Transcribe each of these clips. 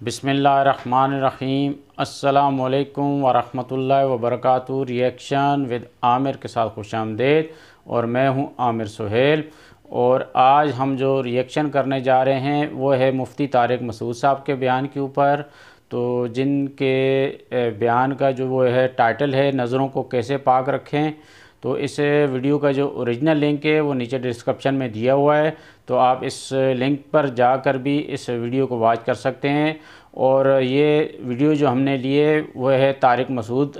بسم اللہ الرحمن الرحیم۔ السلام علیکم ورحمۃ اللہ وبرکاتہ۔ ریئیکشن ود عامر کے ساتھ خوش آمدید، اور میں ہوں عامر سہیل۔ اور آج ہم جو ریئیکشن کرنے جا رہے ہیں وہ ہے مفتی طارق مسعود صاحب کے بیان کے اوپر، تو جن کے بیان کا جو وہ ہے ٹائٹل ہے نظروں کو کیسے پاک رکھیں۔ تو اس ویڈیو کا جو اوریجنل لنک ہے وہ نیچے ڈسکرپشن میں دیا ہوا ہے، تو آپ اس لنک پر جا کر بھی اس ویڈیو کو واچ کر سکتے ہیں۔ اور یہ ویڈیو جو ہم نے لیے وہ ہے طارق مسعود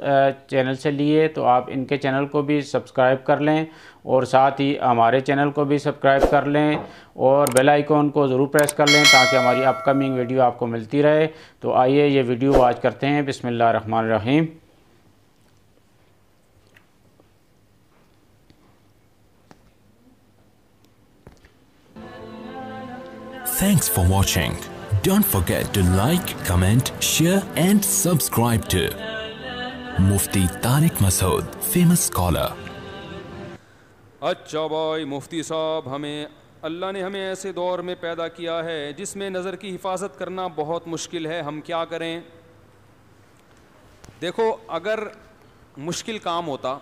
چینل سے لیے، تو آپ ان کے چینل کو بھی سبسکرائب کر لیں اور ساتھ ہی ہمارے چینل کو بھی سبسکرائب کر لیں اور بیل آئیکن کو ضرور پریس کر لیں تاکہ ہماری اپ کمنگ ویڈیو آپ کو ملتی رہے۔ تو آئیے یہ ویڈیو واچ کرتے ہیں۔ بسم اللہ الرحمن الرحیم۔ Thanks for watching. Don't forget to like, comment, share and subscribe to Mufti Tariq Masood, famous scholar. اچھا بھائی مفتی صاحب، اللہ نے ہمیں ایسے دور میں پیدا کیا ہے جس میں نظر کی حفاظت کرنا بہت مشکل ہے، ہم کیا کریں؟ دیکھو، اگر مشکل کام ہوتا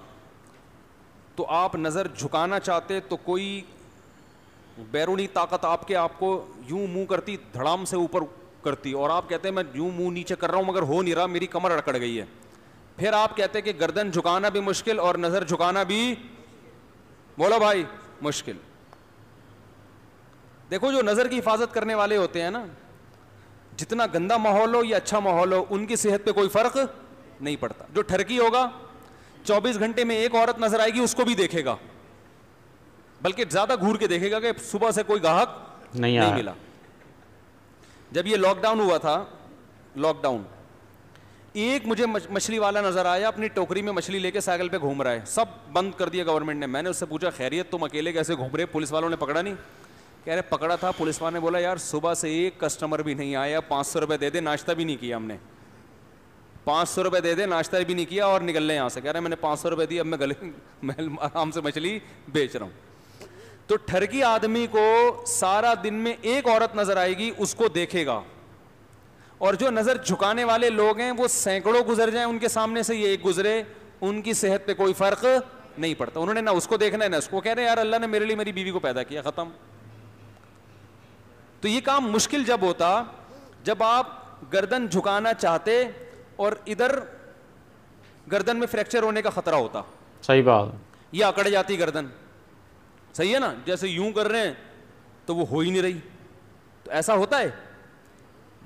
تو آپ نظر جھکانا چاہتے تو کوئی بیرونی طاقت آپ کو یوں منہ کرتی، دھڑام سے اوپر کرتی، اور آپ کہتے ہیں میں یوں منہ نیچے کر رہا ہوں مگر ہو نہیں رہا، میری کمر اکڑ گئی ہے۔ پھر آپ کہتے کہ گردن جھکانا بھی مشکل اور نظر جھکانا بھی، بولو بھائی، مشکل۔ دیکھو، جو نظر کی حفاظت کرنے والے ہوتے ہیں نا، جتنا گندا ماحول ہو یا اچھا ماحول ہو، ان کی صحت پہ کوئی فرق نہیں پڑتا۔ جو ٹھرکی ہوگا 24 گھنٹے میں ایک عورت نظر آئے گی، اس کو بھی دیکھے گا، بلکہ زیادہ گھور کے دیکھے گا کہ صبح سے کوئی گاہک نہیں ملا۔ جب یہ لاک ڈاؤن ہوا تھا، لاک ڈاؤن، ایک مجھے مچھلی والا نظر آیا، اپنی ٹوکری میں مچھلی لے کے سائیکل پہ گھوم رہا ہے، سب بند کر دیا گورنمنٹ نے۔ میں نے اس سے پوچھا خیریت، تم اکیلے کیسے گھوم رہے؟ پولیس والوں نے پکڑا نہیں؟ کہہ رہے پکڑا تھا، پولیس والوں نے بولا یار صبح سے ایک کسٹمر بھی نہیں آیا، 500 روپے دے دے، ناشتہ بھی نہیں کیا ہم نے، 500 روپے دے دے، ناشتہ بھی نہیں کیا اور نکل لیں یہاں سے۔ کہہ رہے میں نے 500 روپے دی، اب میں آرام سے مچھلی بیچ رہا ہوں۔ تو ٹھرکی آدمی کو سارا دن میں ایک عورت نظر آئے گی، اس کو دیکھے گا، اور جو نظر جھکانے والے لوگ ہیں وہ سینکڑوں گزر جائیں ان کے سامنے سے، یہ ایک گزرے، ان کی صحت پہ کوئی فرق نہیں پڑتا۔ انہوں نے نہ اس کو دیکھنا ہے نہ اس کو، کہہ رہے یار اللہ نے میرے لیے میری بیوی کو پیدا کیا، ختم۔ تو یہ کام مشکل جب ہوتا جب آپ گردن جھکانا چاہتے اور ادھر گردن میں فریکچر ہونے کا خطرہ ہوتا۔ صحیح بات ہے، یہ اکڑ جاتی گردن، صحیح ہے نا؟ جیسے یوں کر رہے ہیں تو وہ ہو ہی نہیں رہی، تو ایسا ہوتا ہے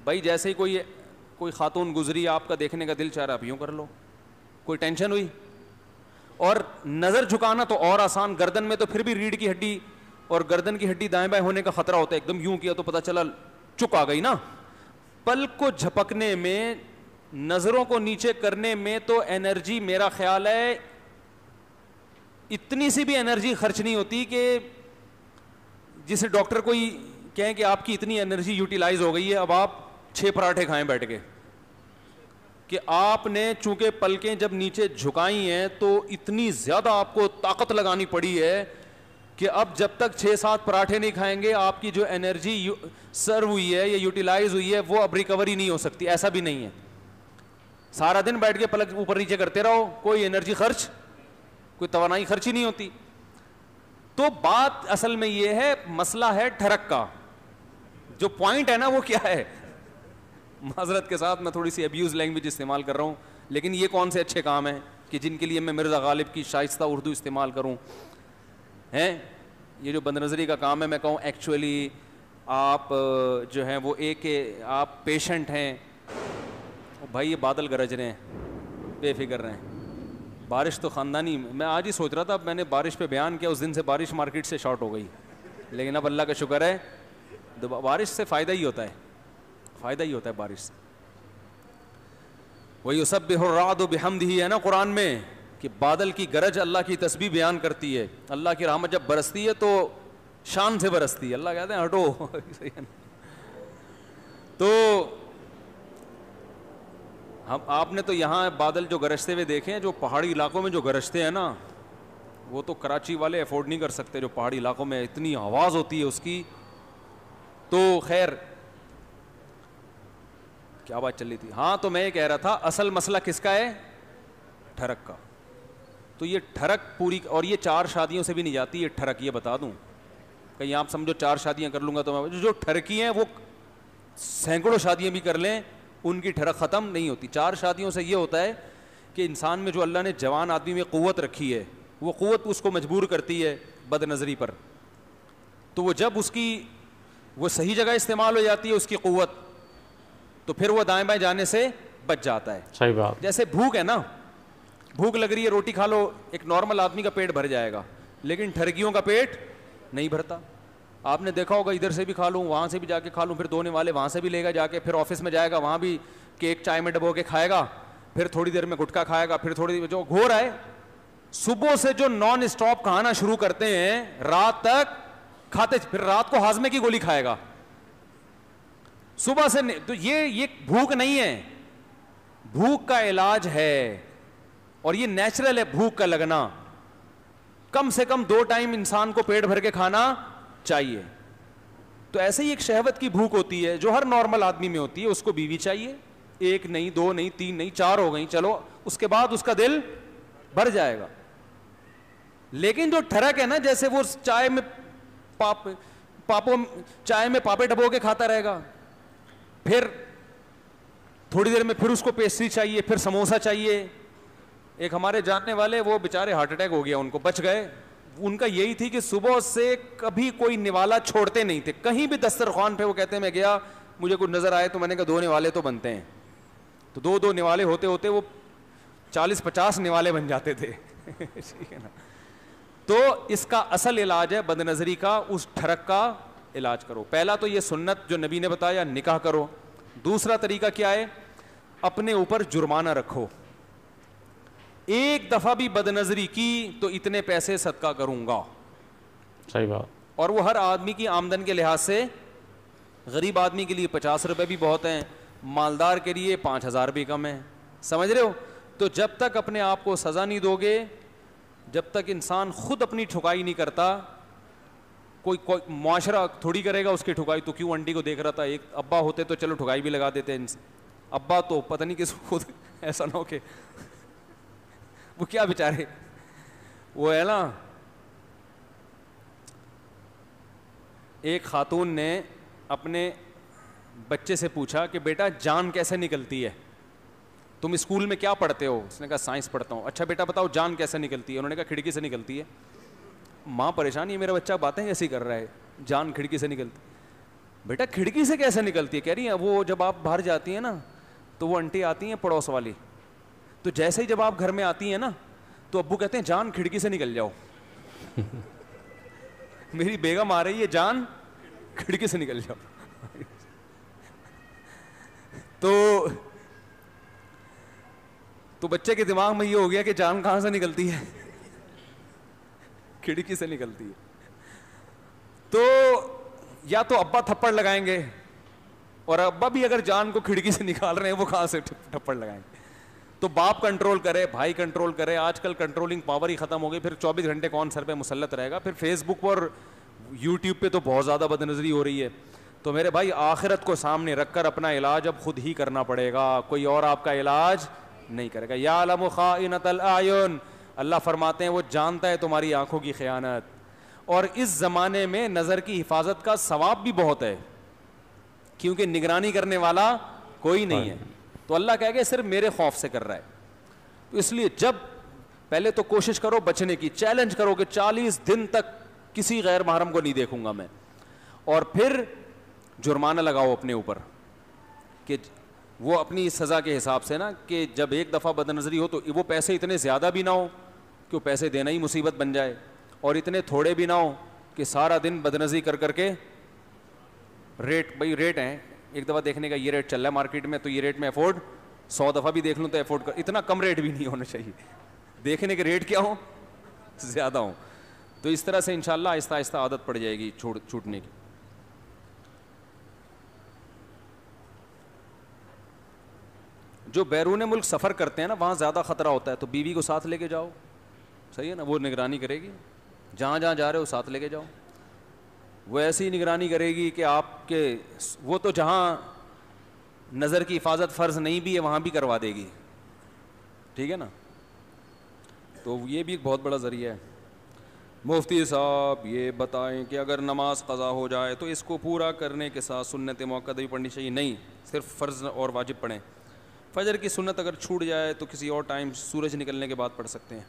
بھائی۔ جیسے ہی کوئی خاتون گزری، آپ کا دیکھنے کا دل چاہ رہا، آپ یوں کر لو، کوئی ٹینشن ہوئی۔ اور نظر جھکانا تو اور آسان، گردن میں تو پھر بھی ریڑھ کی ہڈی اور گردن کی ہڈی دائیں بائیں ہونے کا خطرہ ہوتا ہے، ایک دم یوں کیا تو پتہ چلا چک آ گئی نا۔ پلک کو جھپکنے میں، نظروں کو نیچے کرنے میں تو انرجی، میرا خیال ہے اتنی سی بھی انرجی خرچ نہیں ہوتی کہ جسے ڈاکٹر کوئی کہیں کہ آپ کی اتنی انرجی یوٹیلائز ہو گئی ہے، اب آپ 6 پراٹھے کھائیں بیٹھ کے، کہ آپ نے چونکہ پلکیں جب نیچے جھکائی ہیں تو اتنی زیادہ آپ کو طاقت لگانی پڑی ہے کہ اب جب تک 6-7 پراٹھے نہیں کھائیں گے آپ کی جو انرجی سرو ہوئی ہے یا یوٹیلائز ہوئی ہے وہ اب ریکوری نہیں ہو سکتی۔ ایسا بھی نہیں ہے، سارا دن بیٹھ کے پلک اوپر نیچے کرتے رہو، کوئی انرجی خرچ، کوئی توانائی خرچ ہی نہیں ہوتی۔ تو بات اصل میں یہ ہے، مسئلہ ہے ٹھرک کا، جو پوائنٹ ہے نا وہ کیا ہے؟ معذرت کے ساتھ میں تھوڑی سی ابیوز لینگویج استعمال کر رہا ہوں، لیکن یہ کون سے اچھے کام ہیں کہ جن کے لیے میں مرزا غالب کی شائستہ اردو استعمال کروں؟ ہیں یہ جو بد نظری کا کام ہے، میں کہوں ایکچولی آپ جو ہیں وہ ایک آپ پیشنٹ ہیں بھائی، یہ بادل گرج رہے ہیں، بے فکر رہے ہیں، بارش تو خاندانی۔ میں آج ہی سوچ رہا تھا، اب میں نے بارش پہ بیان کیا، اس دن سے بارش مارکیٹ سے شارٹ ہو گئی، لیکن اب اللہ کا شکر ہے بارش سے فائدہ ہی ہوتا ہے، فائدہ ہی ہوتا ہے بارش سے۔ وَيُسَبِّحُ الرَّعْدُ بِحَمْدِهِ ہے نا قرآن میں، کہ بادل کی گرج اللہ کی تسبیح بیان کرتی ہے۔ اللہ کی رحمت جب برستی ہے تو شان سے برستی ہے، اللہ کہتے ہیں ہٹو۔ تو آپ نے تو یہاں بادل جو گرجتے ہوئے دیکھے ہیں، جو پہاڑی علاقوں میں جو گرجتے ہیں نا، وہ تو کراچی والے افورڈ نہیں کر سکتے، جو پہاڑی علاقوں میں اتنی آواز ہوتی ہے اس کی۔ تو خیر، کیا بات چل رہی تھی؟ ہاں تو میں یہ کہہ رہا تھا اصل مسئلہ کس کا ہے؟ ٹھڑک کا. تو یہ ٹھڑک پوری, اور یہ 4 شادیوں سے بھی نہیں جاتی یہ ٹھڑک, یہ بتا دوں, کہیں آپ سمجھو 4 شادیاں کر لوں گا تو میں, جو ٹھڑکی ہیں وہ سینکڑوں شادیاں بھی کر لیں ان کی ٹھڑک ختم نہیں ہوتی. 4 شادیوں سے یہ ہوتا ہے کہ انسان میں جو اللہ نے جوان آدمی میں قوت رکھی ہے وہ قوت اس کو مجبور کرتی ہے بد نظری پر, تو وہ جب اس کی وہ صحیح جگہ استعمال ہو جاتی ہے اس کی قوت, تو پھر وہ دائیں بائیں جانے سے بچ جاتا ہے. صحیح بات. جیسے بھوک ہے نا, بھوک لگ رہی ہے روٹی کھا لو, ایک نارمل آدمی کا پیٹ بھر جائے گا, لیکن ٹھرکیوں کا پیٹ نہیں بھرتا. آپ نے دیکھا ہوگا ادھر سے بھی کھا لوں, وہاں سے بھی جا کے کھا لوں, پھر دھونے والے وہاں سے بھی لے گا جا کے, پھر آفس میں جائے گا وہاں بھی کیک چائے میں ڈبو کے کھائے گا, پھر تھوڑی دیر میں گٹکا کھائے گا, پھر تھوڑی دیر جو گھو رہا ہے. صبح سے جو نان اسٹاپ کھانا شروع کرتے ہیں رات تک کھاتے, پھر رات کو ہاضمے کی گولی کھائے گا صبح سے. تو یہ بھوک نہیں ہے, بھوک کا علاج ہے, اور یہ نیچرل ہے بھوک کا لگنا. کم سے کم 2 ٹائم انسان کو پیٹ بھر کے کھانا چاہیے. تو ایسے ہی ایک شہوت کی بھوک ہوتی ہے جو ہر نارمل آدمی میں ہوتی ہے, اس کو بیوی چاہیے, 1 نہیں 2 نہیں 3 نہیں 4 ہو گئی, چلو اس کے بعد اس کا دل بھر جائے گا. لیکن جو ٹھڑک ہے نا, جیسے وہ چائے میں چائے میں پاپے ڈبو کے کھاتا رہے گا, پھر تھوڑی دیر میں پھر اس کو پیسٹری چاہیے, پھر سموسا چاہیے. ایک ہمارے جاننے والے وہ بیچارے ہارٹ اٹیک ہو گیا, ان کو بچ گئے. ان کا یہی تھی کہ صبح سے کبھی کوئی نوالا چھوڑتے نہیں تھے, کہیں بھی دسترخوان پہ وہ کہتے ہیں میں گیا مجھے کچھ نظر آئے تو میں نے کہا 2 نوالے تو بنتے ہیں, تو 2 نوالے ہوتے ہوتے وہ 40-50 نوالے بن جاتے تھے. ٹھیک ہے نا. تو اس کا اصل علاج ہے بد نظری کا, اس ٹھڑک کا علاج کرو. پہلا تو یہ سنت جو نبی نے بتایا, نکاح کرو. دوسرا طریقہ کیا ہے, اپنے اوپر جرمانہ رکھو. 1 دفعہ بھی بد نظری کی تو اتنے پیسے صدقہ کروں گا. صحیح بات. اور وہ ہر آدمی کی آمدن کے لحاظ سے, غریب آدمی کے لیے 50 روپے بھی بہت ہیں, مالدار کے لیے 5000 بھی کم ہے. سمجھ رہے ہو؟ تو جب تک اپنے آپ کو سزا نہیں دو گے, جب تک انسان خود اپنی ٹھکائی نہیں کرتا, کوئی معاشرہ تھوڑی کرے گا اس کی ٹھکائی. تو کیوں انٹی کو دیکھ رہا تھا, ایک ابا ہوتے تو چلو ٹھکائی بھی لگا دیتے. ابا تو پتہ نہیں کس خود ایسا نہ ہو کہ وہ کیا بیچارے, وہ ہے نا, ایک خاتون نے اپنے بچے سے پوچھا کہ بیٹا جان کیسے نکلتی ہے, تم اسکول میں کیا پڑھتے ہو؟ اس نے کہا سائنس پڑھتا ہوں. اچھا بیٹا بتاؤ جان کیسے نکلتی ہے؟ انہوں نے کہا کھڑکی سے نکلتی ہے. ماں پریشان, یہ میرا بچہ باتیں ایسی کر رہا ہے, جان کھڑکی سے نکلتی. بیٹا کھڑکی سے کیسے نکلتی ہے؟ کہہ رہی ہیں وہ جب آپ باہر جاتی ہیں نا تو وہ انٹی آتی ہیں پڑوس والی, تو جیسے ہی جب آپ گھر میں آتی ہیں نا تو ابو کہتے ہیں جان کھڑکی سے نکل جاؤ. میری بیگم آ رہی ہے, جان کھڑکی سے نکل جاؤ. تو بچے کے دماغ میں یہ ہو گیا کہ جان کہاں سے نکلتی ہے؟ کھڑکی سے نکلتی ہے. تو یا تو ابا تھپڑ لگائیں گے, اور ابا بھی اگر جان کو کھڑکی سے نکال رہے ہیں وہ کہاں سے تھپڑ لگائیں گے؟ تو باپ کنٹرول کرے, بھائی کنٹرول کرے. آج کل کنٹرولنگ پاور ہی ختم ہو گئی, پھر 24 گھنٹے کون سر پہ مسلط رہے گا؟ پھر فیس بک اور یوٹیوب پہ تو بہت زیادہ بد نظری ہو رہی ہے. تو میرے بھائی آخرت کو سامنے رکھ کر اپنا علاج اب خود ہی کرنا پڑے گا, کوئی اور آپ کا علاج نہیں کرے گا. یعلم خائنۃ الاعین, اللہ فرماتے ہیں وہ جانتا ہے تمہاری آنکھوں کی خیانت. اور اس زمانے میں نظر کی حفاظت کا ثواب بھی بہت ہے, کیونکہ نگرانی کرنے والا کوئی نہیں ہے. تو اللہ کہے گا صرف میرے خوف سے کر رہا ہے. تو اس لیے جب پہلے تو کوشش کرو بچنے کی, چیلنج کرو کہ 40 دن تک کسی غیر محرم کو نہیں دیکھوں گا میں, اور پھر جرمانہ لگاؤ اپنے اوپر کہ وہ اپنی سزا کے حساب سے نا, کہ جب 1 دفعہ بد نظری ہو تو وہ پیسے اتنے زیادہ بھی نہ ہو کہ وہ پیسے دینا ہی مصیبت بن جائے, اور اتنے تھوڑے بھی نہ ہو کہ سارا دن بد نظری کر کر کے ریٹ, بھائی ریٹ ہیں, ایک دفعہ دیکھنے کا یہ ریٹ چل رہا ہے مارکیٹ میں تو یہ ریٹ میں افورڈ 100 دفعہ بھی دیکھ لوں تو افورڈ کر, اتنا کم ریٹ بھی نہیں ہونا چاہیے, دیکھنے کے ریٹ کیا ہوں زیادہ ہوں. تو اس طرح سے انشاءاللہ آہستہ آہستہ عادت پڑ جائے گی چھوٹنے کی. جو بیرون ملک سفر کرتے ہیں نا وہاں زیادہ خطرہ ہوتا ہے, تو بیوی کو ساتھ لے کے جاؤ, صحیح ہے نا, وہ نگرانی کرے گی. جہاں جہاں جا رہے ہو ساتھ لے کے جاؤ, وہ ایسی نگرانی کرے گی کہ آپ کے, وہ تو جہاں نظر کی حفاظت فرض نہیں بھی ہے وہاں بھی کروا دے گی, ٹھیک ہے نا. تو یہ بھی ایک بہت بڑا ذریعہ ہے. مفتی صاحب یہ بتائیں کہ اگر نماز قضا ہو جائے تو اس کو پورا کرنے کے ساتھ سنت موقع بھی پڑھنی چاہیے؟ نہیں, صرف فرض اور واجب پڑھیں. فجر کی سنت اگر چھوٹ جائے تو کسی اور ٹائم سورج نکلنے کے بعد پڑھ سکتے ہیں.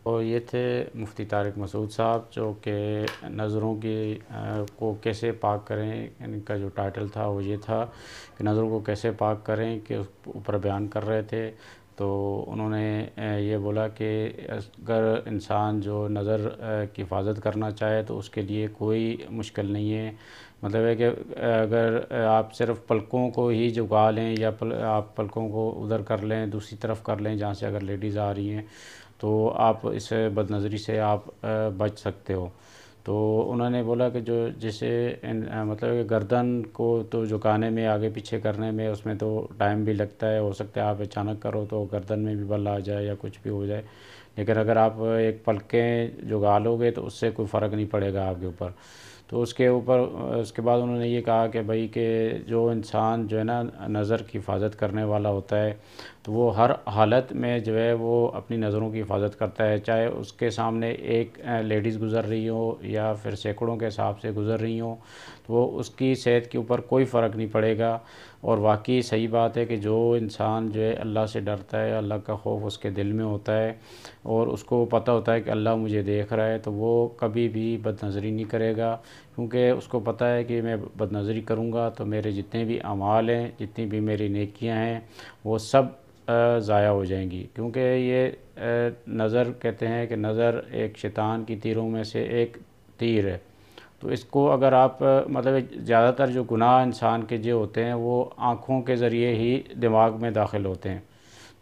تو یہ تھے مفتی طارق مسعود صاحب, جو کہ نظروں کی کو کیسے پاک کریں, ان کا جو ٹائٹل تھا وہ یہ تھا کہ نظروں کو کیسے پاک کریں, کہ اس اوپر بیان کر رہے تھے. تو انہوں نے یہ بولا کہ اگر انسان جو نظر کی حفاظت کرنا چاہے تو اس کے لیے کوئی مشکل نہیں ہے. مطلب ہے کہ اگر آپ صرف پلکوں کو ہی جھکا لیں یا آپ پلکوں کو ادھر کر لیں, دوسری طرف کر لیں جہاں سے اگر لیڈیز آ رہی ہیں, تو آپ اس بد نظری سے آپ بچ سکتے ہو. تو انہوں نے بولا کہ جو جسے مطلب کہ گردن کو تو جھکانے میں, آگے پیچھے کرنے میں, اس میں تو ٹائم بھی لگتا ہے, ہو سکتا ہے آپ اچانک کرو تو گردن میں بھی بل آ جائے یا کچھ بھی ہو جائے. لیکن اگر آپ ایک پلکیں جھکا لو گے تو اس سے کوئی فرق نہیں پڑے گا آپ کے اوپر. تو اس کے بعد انہوں نے یہ کہا کہ بھائی کہ جو انسان جو ہے نا نظر کی حفاظت کرنے والا ہوتا ہے, تو وہ ہر حالت میں جو ہے وہ اپنی نظروں کی حفاظت کرتا ہے, چاہے اس کے سامنے ایک لیڈیز گزر رہی ہو یا پھر سینکڑوں کے حساب سے گزر رہی ہوں, تو وہ اس کی صحت کے اوپر کوئی فرق نہیں پڑے گا. اور واقعی صحیح بات ہے کہ جو انسان جو ہے اللہ سے ڈرتا ہے, اللہ کا خوف اس کے دل میں ہوتا ہے, اور اس کو پتہ ہوتا ہے کہ اللہ مجھے دیکھ رہا ہے, تو وہ کبھی بھی بد نظری نہیں کرے گا. کیونکہ اس کو پتہ ہے کہ میں بد نظری کروں گا تو میرے جتنے بھی اعمال ہیں, جتنی بھی میری نیکیاں ہیں, وہ سب ضائع ہو جائیں گی. کیونکہ یہ نظر کہتے ہیں کہ نظر ایک شیطان کی تیروں میں سے ایک تیر ہے. تو اس کو اگر آپ مطلب زیادہ تر جو گناہ انسان کے جو ہوتے ہیں وہ آنکھوں کے ذریعے ہی دماغ میں داخل ہوتے ہیں.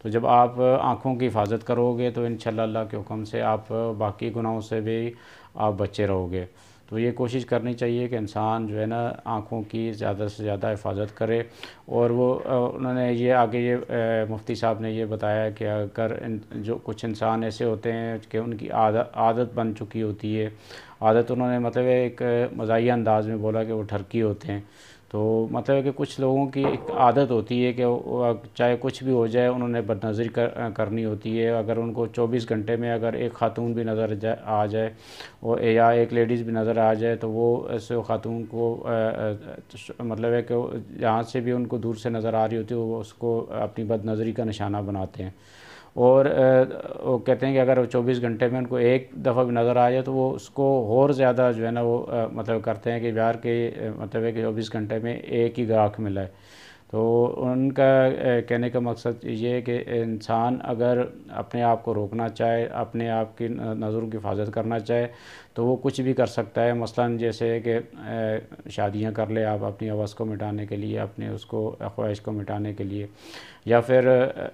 تو جب آپ آنکھوں کی حفاظت کرو گے تو انشاءاللہ اللہ کے حکم سے آپ باقی گناہوں سے بھی آپ بچے رہو گے. تو یہ کوشش کرنی چاہیے کہ انسان جو ہے نا آنکھوں کی زیادہ سے زیادہ حفاظت کرے. اور وہ انہوں نے یہ آگے یہ مفتی صاحب نے یہ بتایا کہ اگر جو کچھ انسان ایسے ہوتے ہیں کہ ان کی عادت بن چکی ہوتی ہے, عادت انہوں نے مطلب ایک مزاحیہ انداز میں بولا کہ وہ ٹھرکی ہوتے ہیں. تو مطلب ہے کہ کچھ لوگوں کی ایک عادت ہوتی ہے کہ چاہے کچھ بھی ہو جائے انہوں نے بد نظری کرنی ہوتی ہے. اگر ان کو 24 گھنٹے میں اگر ایک خاتون بھی نظر آ جائے یا ایک لیڈیز بھی نظر آ جائے تو وہ ایسے خاتون کو مطلب ہے کہ جہاں سے بھی ان کو دور سے نظر آ رہی ہوتی ہے وہ اس کو اپنی بد نظری کا نشانہ بناتے ہیں. اور وہ کہتے ہیں کہ اگر 24 گھنٹے میں ان کو ایک دفعہ بھی نظر آ جائے تو وہ اس کو اور زیادہ جو ہے نا وہ مطلب کرتے ہیں کہ یار کہ مطلب ہے کہ 24 گھنٹے میں ایک ہی گراہک ملا ہے. تو ان کا کہنے کا مقصد یہ ہے کہ انسان اگر اپنے آپ کو روکنا چاہے, اپنے آپ کی نظروں کی حفاظت کرنا چاہے, تو وہ کچھ بھی کر سکتا ہے. مثلاً جیسے کہ شادیاں کر لے آپ اپنی حوث کو مٹانے کے لیے, اپنے اس کو خواہش کو مٹانے کے لیے, یا پھر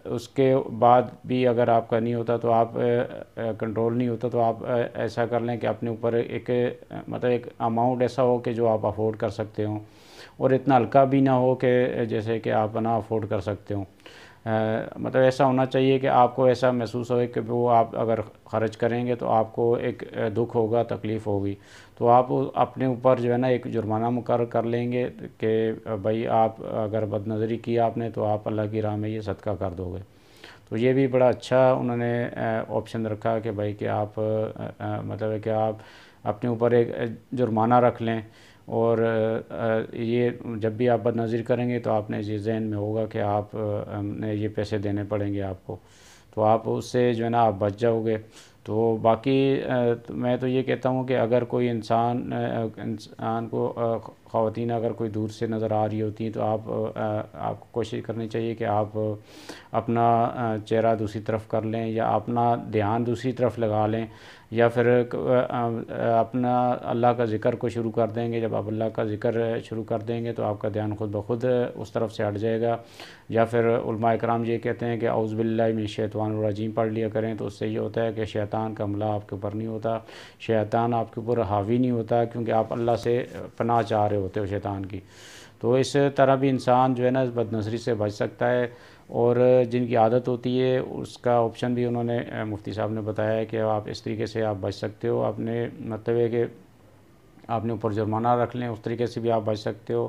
اس کے بعد بھی اگر آپ کا نہیں ہوتا تو آپ کنٹرول نہیں ہوتا تو آپ ایسا کر لیں کہ اپنے اوپر ایک مطلب ایک اماؤنٹ ایسا ہو کہ جو آپ افورڈ کر سکتے ہوں, اور اتنا ہلکا بھی نہ ہو کہ جیسے کہ آپ نہ افورڈ کر سکتے ہوں. مطلب ایسا ہونا چاہیے کہ آپ کو ایسا محسوس ہوئے کہ وہ آپ اگر خرچ کریں گے تو آپ کو ایک دکھ ہوگا, تکلیف ہوگی, تو آپ اپنے اوپر جو ہے نا ایک جرمانہ مقرر کر لیں گے کہ بھائی آپ اگر بد نظری کی آپ نے تو آپ اللہ کی راہ میں یہ صدقہ کر دو گے. تو یہ بھی بڑا اچھا انہوں نے آپشن رکھا کہ بھائی کہ آپ مطلب ہے کہ آپ اپنے اوپر ایک جرمانہ رکھ لیں, اور یہ جب بھی آپ بد نظری کریں گے تو آپ نے یہ ذہن میں ہوگا کہ آپ نے یہ پیسے دینے پڑیں گے آپ کو, تو آپ اس سے جو ہے نا آپ بچ جاؤ گے. تو باقی میں تو یہ کہتا ہوں کہ اگر کوئی انسان کو خواتین اگر کوئی دور سے نظر آ رہی ہوتی ہیں تو آپ کو کوشش کرنی چاہیے کہ آپ اپنا چہرہ دوسری طرف کر لیں یا اپنا دھیان دوسری طرف لگا لیں, یا پھر اپنا اللہ کا ذکر کو شروع کر دیں گے. جب آپ اللہ کا ذکر شروع کر دیں گے تو آپ کا دھیان خود بخود اس طرف سے ہٹ جائے گا. یا پھر علماء اکرام یہ کہتے ہیں کہ اعوذ باللہ من الشیطان الرجیم پڑھ لیا کریں, تو اس سے یہ ہوتا ہے کہ شیطان کا حملہ آپ کے اوپر نہیں ہوتا, شیطان آپ کے اوپر حاوی نہیں ہوتا, کیونکہ آپ اللہ سے پناہ چاہ رہے ہوتے ہو شیطان کی. تو اس طرح بھی انسان جو ہے نا بد نظری سے بچ سکتا ہے. اور جن کی عادت ہوتی ہے اس کا آپشن بھی انہوں نے مفتی صاحب نے بتایا ہے کہ آپ اس طریقے سے آپ بچ سکتے ہو. آپ نے مطلب ہے کہ آپ نے اوپر جرمانہ رکھ لیں, اس طریقے سے بھی آپ بچ سکتے ہو.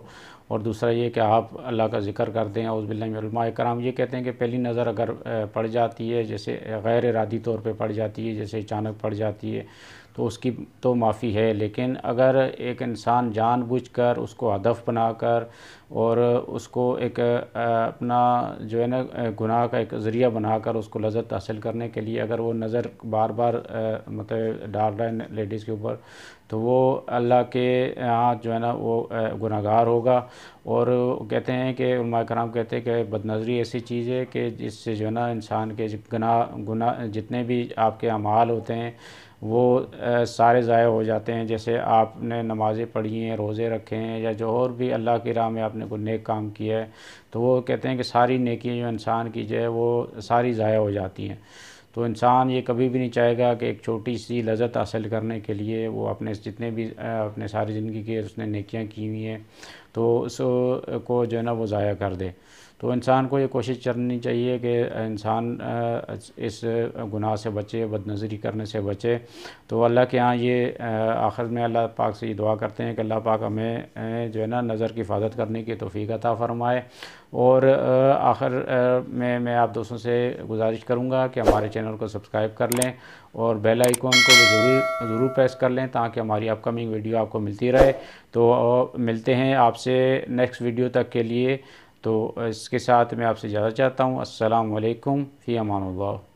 اور دوسرا یہ کہ آپ اللہ کا ذکر کر دیں. اعوذ باللہ من. علماء کرام یہ کہتے ہیں کہ پہلی نظر اگر پڑ جاتی ہے, جیسے غیر ارادی طور پہ پڑ جاتی ہے, جیسے اچانک پڑ جاتی ہے, تو اس کی تو معافی ہے. لیکن اگر ایک انسان جان بوجھ کر اس کو ہدف بنا کر اور اس کو ایک اپنا جو ہے نا گناہ کا ایک ذریعہ بنا کر اس کو لذت حاصل کرنے کے لیے اگر وہ نظر بار بار مطلب ڈال رہا ہے لیڈیز کے اوپر, تو وہ اللہ کے ہاں جو ہے نا وہ گناہگار ہوگا. اور کہتے ہیں کہ علماء کرام کہتے ہیں کہ بد نظری ایسی چیز ہے کہ جس سے جو ہے نا انسان کے گناہ جتنے بھی آپ کے اعمال ہوتے ہیں وہ سارے ضائع ہو جاتے ہیں. جیسے آپ نے نمازیں پڑھی ہیں, روزے رکھے ہیں, یا جو اور بھی اللہ کی راہ میں آپ نے کوئی نیک کام کیا ہے, تو وہ کہتے ہیں کہ ساری نیکیاں جو انسان کی جو ہے وہ ساری ضائع ہو جاتی ہیں. تو انسان یہ کبھی بھی نہیں چاہے گا کہ ایک چھوٹی سی لذت حاصل کرنے کے لیے وہ اپنے جتنے بھی اپنے ساری زندگی کے اس نے نیکیاں کی ہوئی ہیں تو اس کو جو ہے نا وہ ضائع کر دے. تو انسان کو یہ کوشش کرنی چاہیے کہ انسان اس گناہ سے بچے, بد نظری کرنے سے بچے. تو اللہ کے ہاں یہ آخر میں اللہ پاک سے یہ دعا کرتے ہیں کہ اللہ پاک ہمیں جو ہے نا نظر کی حفاظت کرنے کی توفیق عطا فرمائے. اور آخر میں آپ دوستوں سے گزارش کروں گا کہ ہمارے چینل کو سبسکرائب کر لیں اور بیل آئیکن کو بھی ضرور پریس کر لیں تاکہ ہماری اپ کمنگ ویڈیو آپ کو ملتی رہے. تو ملتے ہیں آپ سے نیکسٹ ویڈیو تک کے لیے. تو اس کے ساتھ میں آپ سے اجازت چاہتا ہوں. السلام علیکم, فی امان اللہ.